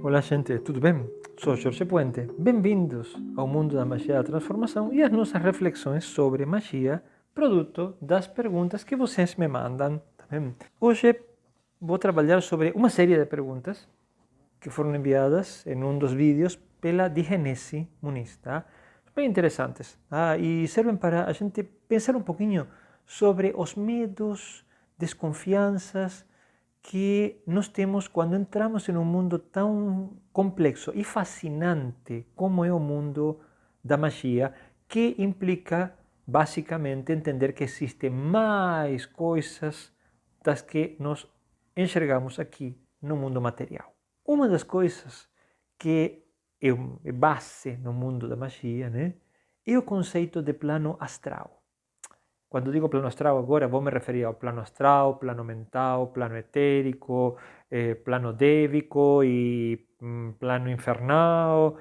Olá, gente, tudo bem? Sou Jorge Puente. Bem-vindos ao mundo da magia da transformação e às nossas reflexões sobre magia, produto das perguntas que vocês me mandam. Tá bem? Hoje vou trabalhar sobre uma série de perguntas que foram enviadas em um dos vídeos pela Digenesi Muniz, tá? Bem interessantes, tá? E servem para a gente pensar um pouquinho sobre os medos, desconfianças que nós temos quando entramos em um mundo tão complexo e fascinante como é o mundo da magia, que implica basicamente entender que existem mais coisas das que nós enxergamos aqui no mundo material. Uma das coisas que é base no mundo da magia, né, é o conceito de plano astral. Quando digo plano astral agora, vou me referir ao plano astral, plano mental, plano etérico, plano dévico e plano infernal,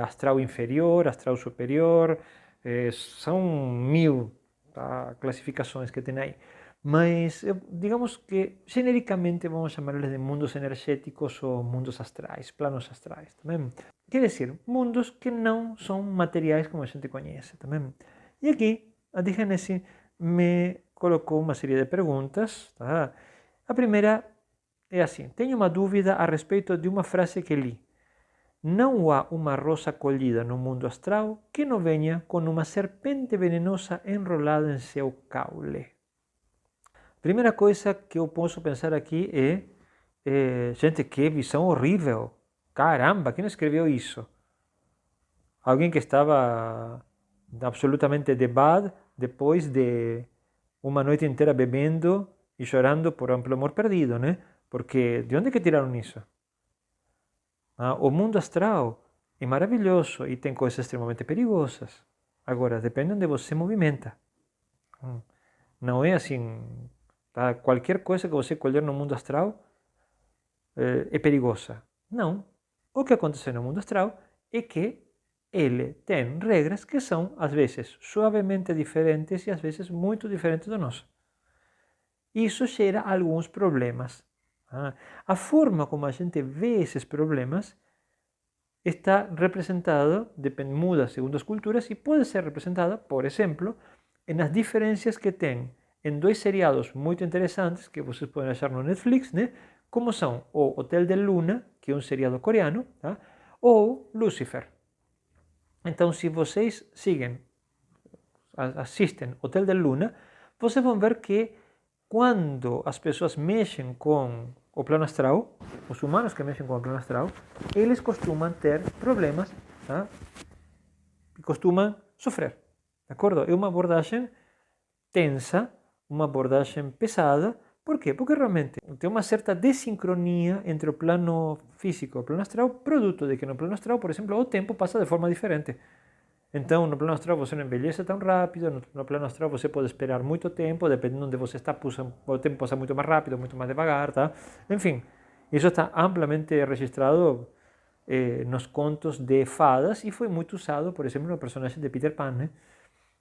astral inferior, astral superior, são 1000 tá, classificações que tem aí. Mas digamos que genericamente vamos chamar-les de mundos energéticos ou mundos astrais, planos astrais, também. Quer dizer, mundos que não são materiais como a gente conhece, também. E aqui a Digenesi me colocou uma série de perguntas. Tá? A primeira é assim: tenho uma dúvida a respeito de uma frase que li. Não há uma rosa colhida no mundo astral que não venha com uma serpente venenosa enrolada em seu caule. A primeira coisa que eu posso pensar aqui gente, que visão horrível. Caramba, quem escreveu isso? Alguém que estava absolutamente de bad depois de uma noite inteira bebendo e chorando por um amor perdido, né? Porque de onde que tiraram isso? O mundo astral é maravilhoso e tem coisas extremamente perigosas. Agora, depende onde você movimenta. Não é assim, tá? Qualquer coisa que você colher no mundo astral é perigosa. Não. O que acontece no mundo astral é que ele tem regras que são, às vezes, suavemente diferentes e às vezes muito diferentes do nosso. Isso gera alguns problemas. A forma como a gente vê esses problemas está representada, muda segundo as culturas, e pode ser representada, por exemplo, nas diferenças que tem em dois seriados muito interessantes que vocês podem achar no Netflix, né? Como são o Hotel de Luna, que é um seriado coreano, tá? Ou Lucifer. Então, se vocês assistem Hotel de Luna, vocês vão ver que quando as pessoas mexem com o plano astral, os humanos que mexem com o plano astral, eles costumam ter problemas, tá? E costumam sofrer, de acordo? É uma abordagem tensa, uma abordagem pesada. Por quê? Porque realmente tem uma certa desincronia entre o plano físico e o plano astral, produto de que no plano astral, por exemplo, o tempo passa de forma diferente. Então, no plano astral você não envelhece tão rápido, no plano astral você pode esperar muito tempo, dependendo de onde você está, o tempo passa muito mais rápido, muito mais devagar, tá? Enfim, isso está amplamente registrado nos contos de fadas e foi muito usado, por exemplo, no personagem de Peter Pan, né?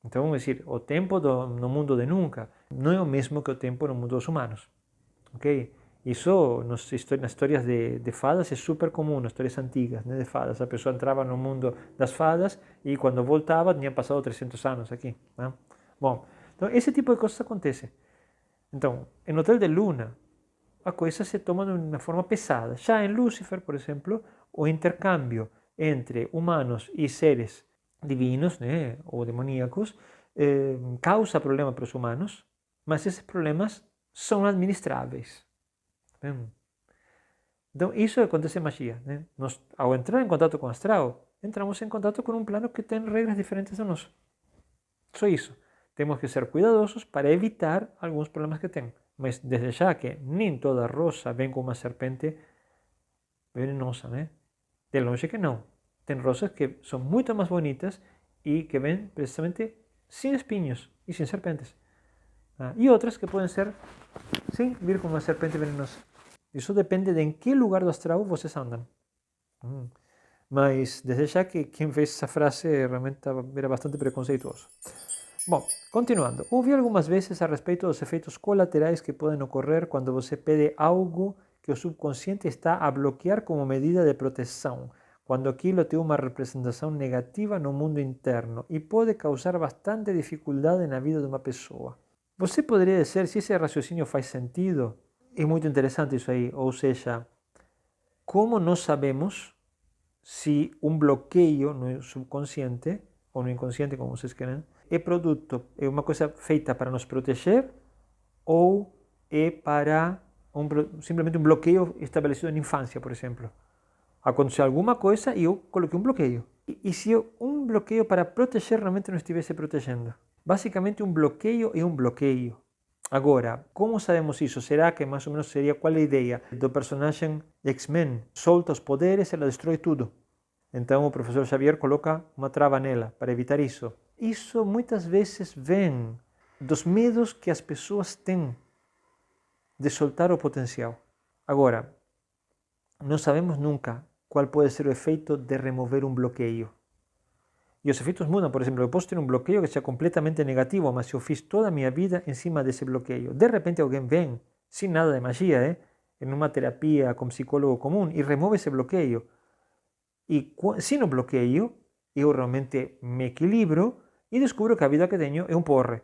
Então, é dizer, o tempo no mundo de nunca não é o mesmo que o tempo no mundo dos humanos, ok? Isso nas histórias de fadas é super comum, nas histórias antigas, né, de fadas. A pessoa entrava no mundo das fadas e quando voltava tinha passado 300 anos aqui. Né? Bom, então esse tipo de coisas acontece. Então, em Hotel de Luna, a coisa se toma de uma forma pesada. Já em Lucifer, por exemplo, o intercâmbio entre humanos e seres divinos, né, ou demoníacos, causa problemas para os humanos, mas esses problemas são administráveis. Então, isso acontece em magia. Né? Nós, ao entrar em contato com o astral, entramos em contato com um plano que tem regras diferentes do nosso. Só isso. Temos que ser cuidadosos para evitar alguns problemas que tem. Mas desde já que nem toda rosa vem com uma serpente venenosa, né? De longe que não. Tem rosas que são muito mais bonitas e que vêm precisamente sem espinhos e sem serpentes. E outras que podem ser, sim, vir com uma serpente venenosa. Isso depende de em que lugar do astral vocês andam. Mas desde já que quem fez essa frase realmente era bastante preconceituoso. Bom, continuando. Ouvi algumas vezes a respeito dos efeitos colaterais que podem ocorrer quando você pede algo que o subconsciente está a bloquear como medida de proteção, quando aquilo tem uma representação negativa no mundo interno e pode causar bastante dificuldade na vida de uma pessoa. Você poderia dizer se esse raciocínio faz sentido? É muito interessante isso aí, ou seja, como nós sabemos se um bloqueio no subconsciente, ou no inconsciente, como vocês querem, é produto, é uma coisa feita para nos proteger ou é para simplesmente um bloqueio estabelecido na infância, por exemplo. Aconteceu alguma coisa e eu coloquei um bloqueio. E se um bloqueio para proteger realmente não estivesse protegendo? Basicamente, um bloqueio é um bloqueio. Agora, como sabemos isso? Será que mais ou menos seria qual é a ideia do personagem X-Men? Solta os poderes, ela destrói tudo. Então o professor Xavier coloca uma trava nela para evitar isso. Isso muitas vezes vem dos medos que as pessoas têm de soltar o potencial. Agora, não sabemos nunca qual pode ser o efeito de remover um bloqueio. E os efeitos mudam, por exemplo, eu posso ter um bloqueio que seja completamente negativo, mas eu fiz toda a minha vida em cima desse bloqueio. De repente alguém vem, sem nada de magia, em uma terapia com psicólogo comum, e remove esse bloqueio. E sem o bloqueio, eu realmente me equilibro e descubro que a vida que tenho é um porre.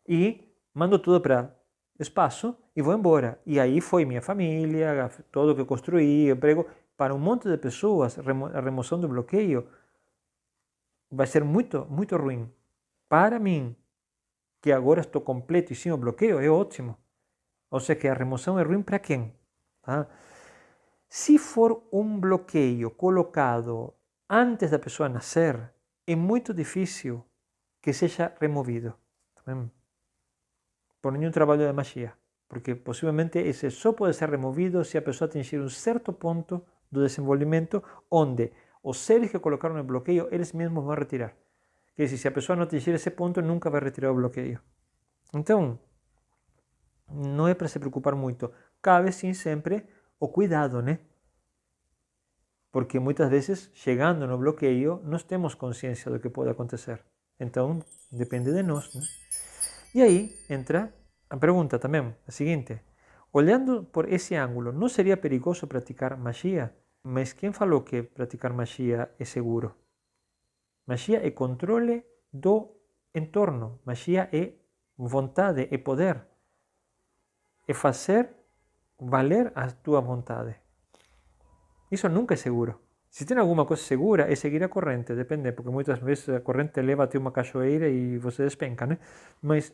E mando tudo para espaço e vou embora. E aí foi minha família, tudo que construí, emprego. Para um monte de pessoas, a remoção do bloqueio vai ser muito, muito ruim. Para mim, que agora estou completo e sem o bloqueio, é ótimo. Ou seja, que a remoção é ruim para quem? Tá? Se for um bloqueio colocado antes da pessoa nascer, é muito difícil que seja removido. Tá? Por nenhum trabalho de magia. Porque possivelmente esse só pode ser removido se a pessoa atingir um certo ponto do desenvolvimento onde os seres que colocaram o bloqueio, eles mesmos vão retirar. Quer dizer, se a pessoa não atingir esse ponto, nunca vai retirar o bloqueio. Então, não é para se preocupar muito. Cabe sim sempre o cuidado, né? Porque muitas vezes, chegando no bloqueio, nós temos consciência do que pode acontecer. Então, depende de nós, né? E aí entra a pergunta também, a seguinte. Olhando por esse ângulo, não seria perigoso praticar magia? Mas quem falou que praticar magia é seguro? Magia é controle do entorno. Magia é vontade, é poder. É fazer valer a tua vontade. Isso nunca é seguro. Se tem alguma coisa segura, é seguir a corrente, depende, porque muitas vezes a corrente leva até uma cachoeira e você despenca, né? Mas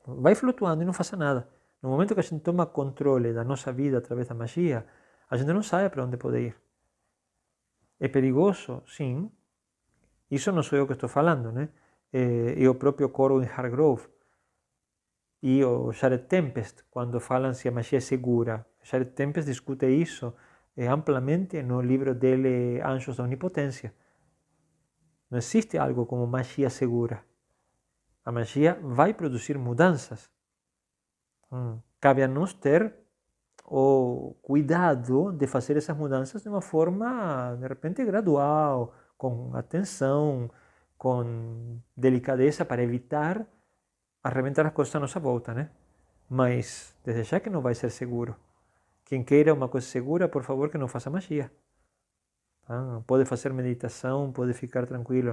vai flutuando e não faça nada. No momento que a gente toma controle da nossa vida através da magia, a gente não sabe para onde pode ir. É perigoso? Sim. Isso não sou eu que estou falando, né? É o próprio Corwin Hargrove e o Jared Tempest, quando falam se a magia é segura. Jared Tempest discute isso amplamente no livro dele Anjos da Onipotência. Não existe algo como magia segura. A magia vai produzir mudanças. Cabe a nós ter o cuidado de fazer essas mudanças de uma forma, de repente, gradual, com atenção, com delicadeza, para evitar arrebentar as coisas à nossa volta, né? Mas, desde já que não vai ser seguro. Quem queira uma coisa segura, por favor, que não faça magia. Tá? Pode fazer meditação, pode ficar tranquilo,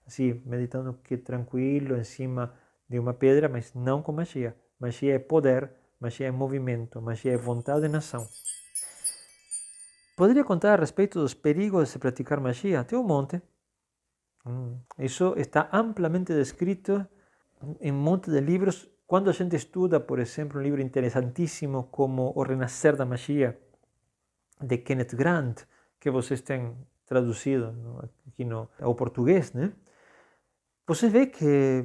assim, meditando que tranquilo, em cima de uma pedra, mas não com magia. Magia é poder, magia é movimento, magia é vontade na ação. Poderia contar a respeito dos perigos de se praticar magia? Tem um monte. Isso está amplamente descrito em um monte de livros. Quando a gente estuda, por exemplo, um livro interessantíssimo como O Renascer da Magia, de Kenneth Grant, que vocês têm traduzido aqui ao português, né? Você vê que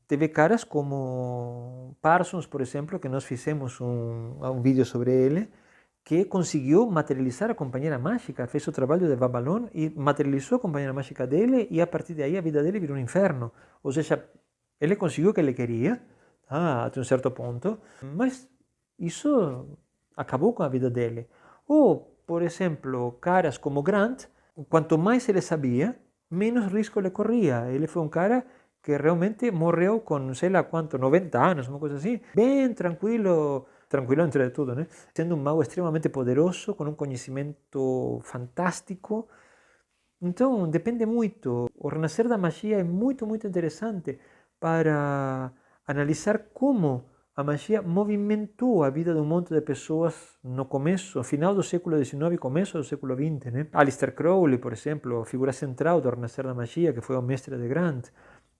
teve caras como Parsons, por exemplo, que nós fizemos um vídeo sobre ele, que conseguiu materializar a companheira mágica, fez o trabalho de Babylon e materializou a companheira mágica dele, e a partir daí a vida dele virou um inferno. Ou seja, ele conseguiu o que ele queria, até um certo ponto, mas isso acabou com a vida dele. Ou, por exemplo, caras como Grant, quanto mais ele sabia, menos risco ele corria. Ele foi um cara que realmente morreu com, sei lá quanto, 90 anos, uma coisa assim, bem tranquilo, tranquilo entre de tudo, né? Sendo um mago extremamente poderoso, com um conhecimento fantástico. Então, depende muito. O renascer da magia é muito, muito interessante para analisar como a magia movimentou a vida de um monte de pessoas no começo, final do século XIX e começo do século XX, né? Aleister Crowley, por exemplo, figura central do renascer da magia, que foi o mestre de Grant.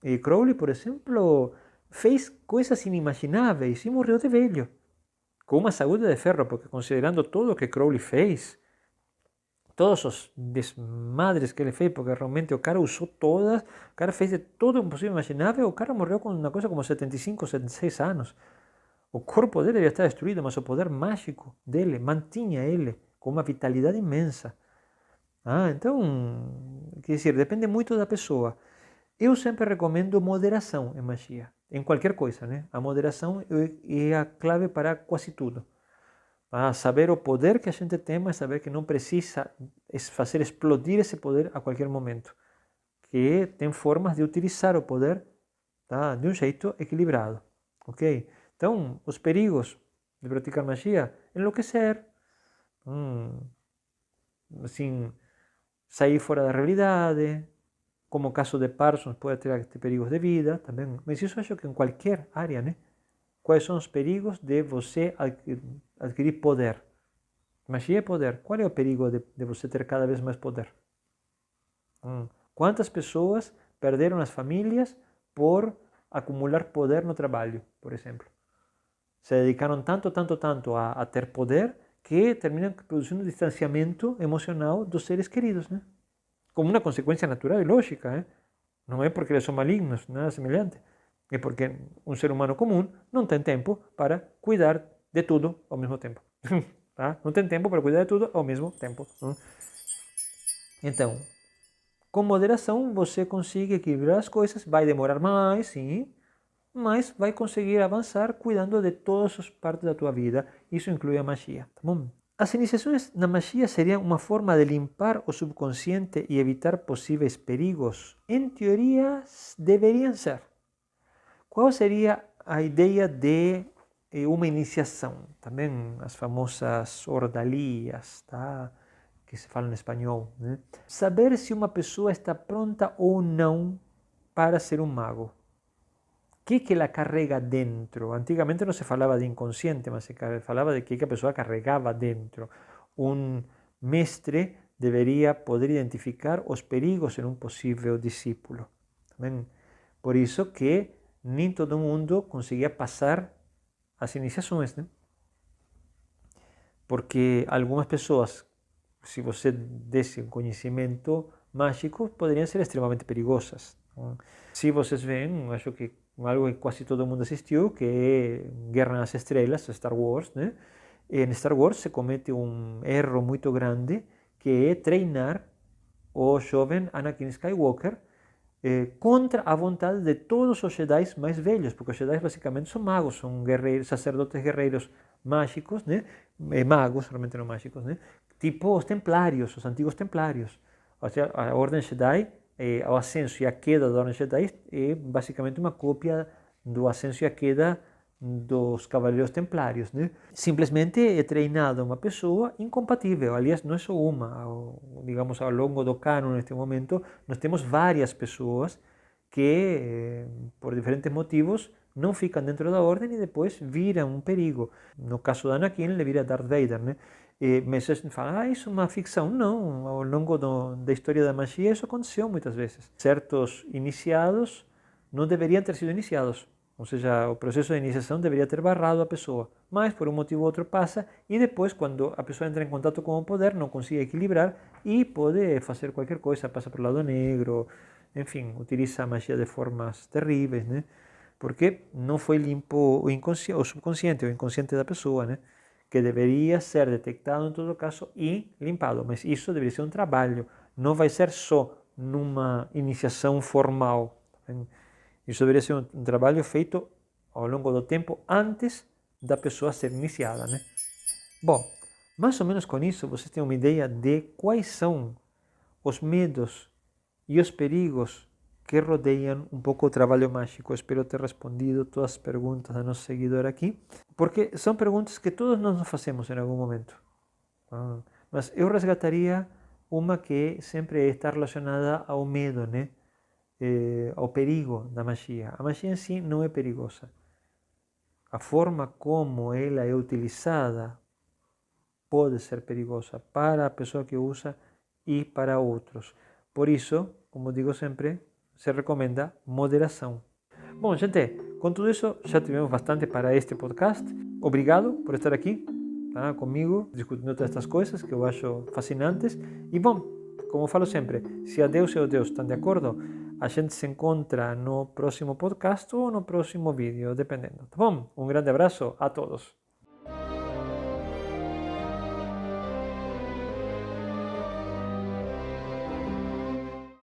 E Crowley, por exemplo, fez coisas inimagináveis e morreu de velho, com uma saúde de ferro, porque considerando tudo o que Crowley fez, todos os desmadres que ele fez, porque realmente o cara usou todas, o cara fez de todo o possível imaginável, o cara morreu com uma coisa como 75, 76 anos. O corpo dele devia estar destruído, mas o poder mágico dele mantinha ele com uma vitalidade imensa. Então, quer dizer, depende muito da pessoa. Eu sempre recomendo moderação em magia, em qualquer coisa, né? A moderação é a clave para quase tudo. Saber o poder que a gente tem, mas saber que não precisa fazer explodir esse poder a qualquer momento. Que tem formas de utilizar o poder, tá, de um jeito equilibrado, ok? Então, os perigos de praticar magia, enlouquecer, assim, sair fora da realidade, como o caso de Parsons pode ter perigos de vida também, mas isso acho que em qualquer área, né? Quais são os perigos de você adquirir poder? Magia é poder. Qual é o perigo de você ter cada vez mais poder? Quantas pessoas perderam as famílias por acumular poder no trabalho, por exemplo? Se dedicaram tanto, tanto, tanto a ter poder que terminam produzindo distanciamento emocional dos seres queridos, né? Como uma consequência natural e lógica, né? Não é porque eles são malignos, nada semelhante. É porque um ser humano comum não tem tempo para cuidar de tudo ao mesmo tempo. Tá? Não tem tempo para cuidar de tudo ao mesmo tempo. Então, com moderação você consegue equilibrar as coisas, vai demorar mais, sim, mas vai conseguir avançar cuidando de todas as partes da tua vida. Isso inclui a magia, tá bom? As iniciações na magia seriam uma forma de limpar o subconsciente e evitar possíveis perigos? Em teoria, deveriam ser. Qual seria a ideia de uma iniciação? Também as famosas ordalias, tá? Que se fala em espanhol, né? Saber se uma pessoa está pronta ou não para ser um mago. O que ela carrega dentro? Antigamente não se falava de inconsciente, mas se falava de que a pessoa carregava dentro. Um mestre deveria poder identificar os perigos em um possível discípulo. Também por isso que nem todo mundo conseguia passar as iniciações, né? Porque algumas pessoas, se você desse um conhecimento mágico, poderiam ser extremamente perigosas. Se vocês veem, acho que algo que quase todo mundo assistiu, que é Guerra nas Estrelas, Star Wars, né? Em Star Wars se comete um erro muito grande, que é treinar o jovem Anakin Skywalker contra a vontade de todos os Jedi mais velhos, porque os Jedi basicamente são magos, são guerreiros, sacerdotes guerreiros mágicos, né? Magos, realmente não mágicos, né? Tipo os Templários, os antigos Templários. Ou seja, a Ordem Jedi, o ascenso e a queda da Ordem Jedi é basicamente uma cópia do ascenso e a queda dos Cavaleiros Templários, né? Simplesmente é treinada uma pessoa incompatível. Aliás, não é só uma. Digamos, ao longo do cano, neste momento, nós temos várias pessoas que, por diferentes motivos, não ficam dentro da ordem e depois viram um perigo. No caso da Anakin, ele vira Darth Vader, né? Mas você fala, isso é uma ficção. Não, ao longo da história da magia isso aconteceu muitas vezes. Certos iniciados não deveriam ter sido iniciados. Ou seja, o processo de iniciação deveria ter barrado a pessoa, mas por um motivo ou outro passa e depois, quando a pessoa entra em contato com o poder, não consegue equilibrar e pode fazer qualquer coisa, passa para o lado negro, enfim, utiliza a magia de formas terríveis, né? Porque não foi limpo o subconsciente, o inconsciente da pessoa, né? Que deveria ser detectado em todo caso e limpado, mas isso deveria ser um trabalho, não vai ser só numa iniciação formal. Isso deveria ser um trabalho feito ao longo do tempo antes da pessoa ser iniciada, né? Bom, mais ou menos com isso você tem uma ideia de quais são os medos e os perigos que rodeiam um pouco o trabalho mágico. Espero ter respondido todas as perguntas do nosso seguidor aqui, porque são perguntas que todos nós nos fazemos em algum momento. Mas eu resgataria uma que sempre está relacionada ao medo, né? Ao perigo da magia. A magia em si não é perigosa. A forma como ela é utilizada pode ser perigosa para a pessoa que usa e para outros. Por isso, como digo sempre, se recomenda moderação. Bom, gente, com tudo isso já tivemos bastante para este podcast. Obrigado por estar aqui comigo, discutindo todas estas coisas que eu acho fascinantes. E bom, como falo sempre, se a Deus e o Deus estão de acordo, a gente se encontra no próximo podcast ou no próximo vídeo, dependendo. Tá bom? Um grande abraço a todos.